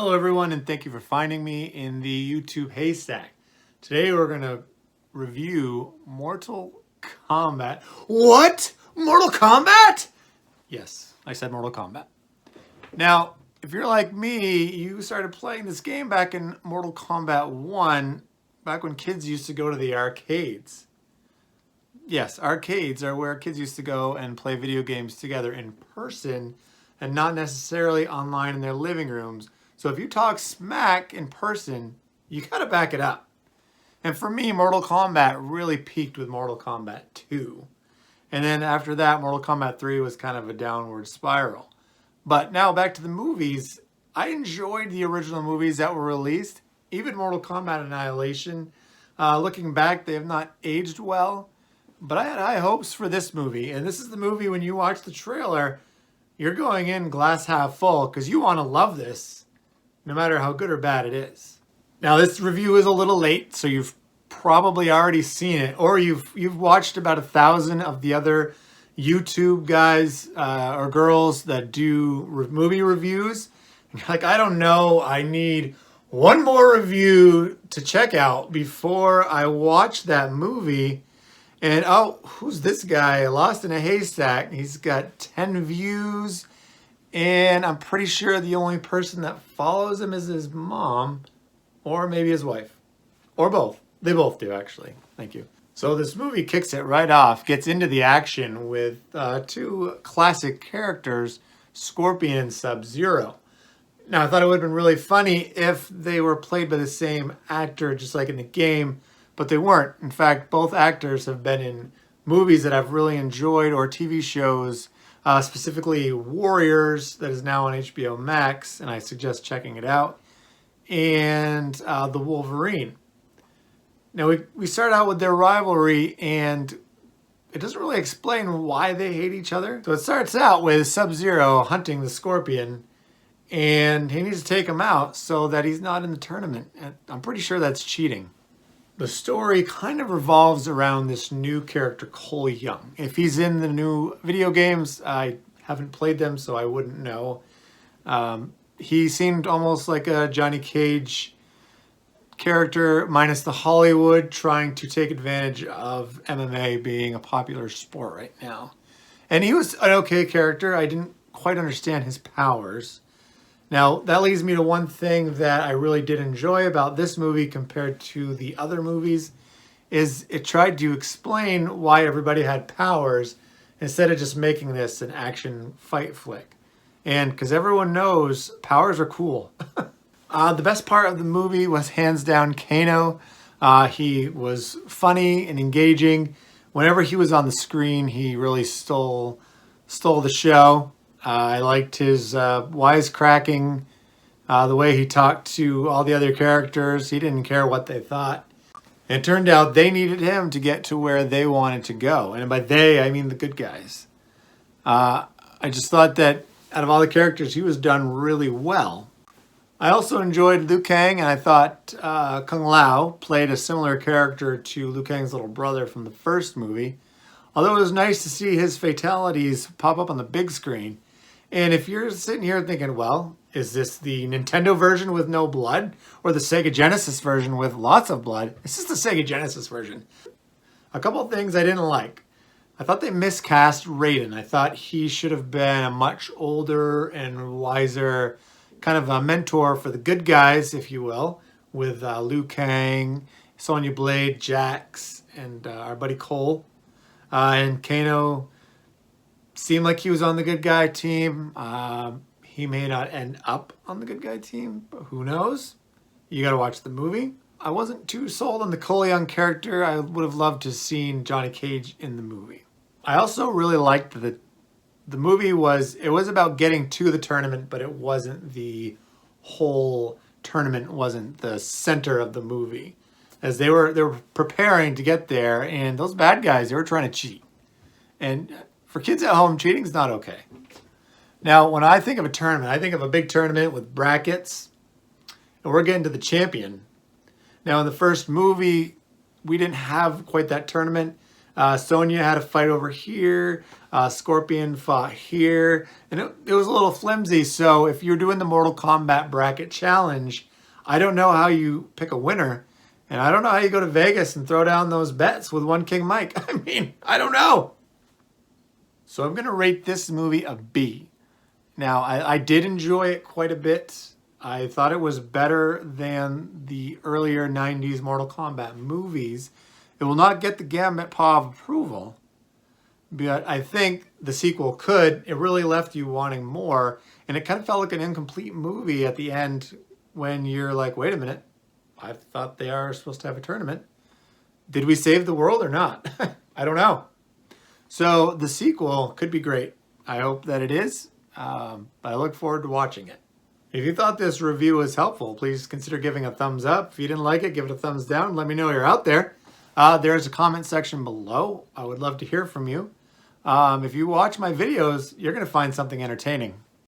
Hello everyone, and thank you for finding me in the YouTube haystack. Today we're going to review Mortal Kombat. What? Mortal Kombat? Yes, I said Mortal Kombat. Now, if you're like me, you started playing this game back in Mortal Kombat 1, back when kids used to go to the arcades. Yes, arcades are where kids used to go and play video games together in person and not necessarily online in their living rooms. So if you talk smack in person, you gotta back it up. And for me, Mortal Kombat really peaked with Mortal Kombat 2. And then after that, Mortal Kombat 3 was kind of a downward spiral. But now back to the movies. I enjoyed the original movies that were released, even Mortal Kombat Annihilation. Looking back, they have not aged well. But I had high hopes for this movie. And this is the movie when you watch the trailer, you're going in glass half full because you want to love this, no matter how good or bad it is. Now, this review is a little late, so you've probably already seen it, or you've watched about 1,000 of the other YouTube guys or girls that do movie reviews. And you're like, I don't know, I need one more review to check out before I watch that movie. And oh, who's this guy? Lost in a Haystack. He's got 10 views. And I'm pretty sure the only person that follows him is his mom. Or maybe his wife. Or both. They both do, actually. Thank you. So this movie kicks it right off. Gets into the action with two classic characters, Scorpion and Sub-Zero. Now, I thought it would have been really funny if they were played by the same actor, just like in the game. But they weren't. In fact, both actors have been in movies that I've really enjoyed or TV shows, specifically Warriors, that is now on HBO Max, and I suggest checking it out, and The Wolverine. Now, we start out with their rivalry, and it doesn't really explain why they hate each other. So it starts out with Sub-Zero hunting the Scorpion, and he needs to take him out so that he's not in the tournament. And I'm pretty sure that's cheating. The story kind of revolves around this new character, Cole Young. If he's in the new video games, I haven't played them, so I wouldn't know. He seemed almost like a Johnny Cage character, minus the Hollywood, trying to take advantage of MMA being a popular sport right now. And he was an okay character. I didn't quite understand his powers. Now, that leads me to one thing that I really did enjoy about this movie compared to the other movies, is it tried to explain why everybody had powers instead of just making this an action fight flick. And because everyone knows powers are cool. The best part of the movie was hands down Kano. He was funny and engaging. Whenever he was on the screen, he really stole the show. I liked his wisecracking, the way he talked to all the other characters. He didn't care what they thought. And it turned out they needed him to get to where they wanted to go. And by they, I mean the good guys. I just thought that out of all the characters, he was done really well. I also enjoyed Liu Kang, and I thought Kung Lao played a similar character to Liu Kang's little brother from the first movie. Although it was nice to see his fatalities pop up on the big screen. And if you're sitting here thinking, well, is this the Nintendo version with no blood or the Sega Genesis version with lots of blood? This is the Sega Genesis version. A couple of things I didn't like. I thought they miscast Raiden. I thought he should have been a much older and wiser kind of a mentor for the good guys, if you will, with Liu Kang, Sonya Blade, Jax, and our buddy Cole. And Kano seemed like he was on the good guy team. He may not end up on the good guy team, but who knows? You gotta watch the movie. I wasn't too sold on the Cole Young character. I would have loved to have seen Johnny Cage in the movie. I also really liked that the movie was about getting to the tournament, but it wasn't the whole tournament, wasn't the center of the movie. As they were preparing to get there, and those bad guys, they were trying to cheat. And for kids at home, cheating's not okay. Now, when I think of a tournament, I think of a big tournament with brackets, and we're getting to the champion. Now, in the first movie, we didn't have quite that tournament. Sonya had a fight over here. Scorpion fought here. And it was a little flimsy. So if you're doing the Mortal Kombat bracket challenge, I don't know how you pick a winner. And I don't know how you go to Vegas and throw down those bets with One King Mike. I mean, I don't know. So I'm going to rate this movie a B. Now, I did enjoy it quite a bit. I thought it was better than the earlier 90s Mortal Kombat movies. It will not get the Gambit Paw of approval, but I think the sequel could. It really left you wanting more, and it kind of felt like an incomplete movie at the end when you're like, wait a minute, I thought they are supposed to have a tournament. Did we save the world or not? I don't know. So the sequel could be great. I hope that it is, but I look forward to watching it. If you thought this review was helpful, please consider giving a thumbs up. If you didn't like it, give it a thumbs down. Let me know you're out there. There's a comment section below. I would love to hear from you. If you watch my videos, you're going to find something entertaining.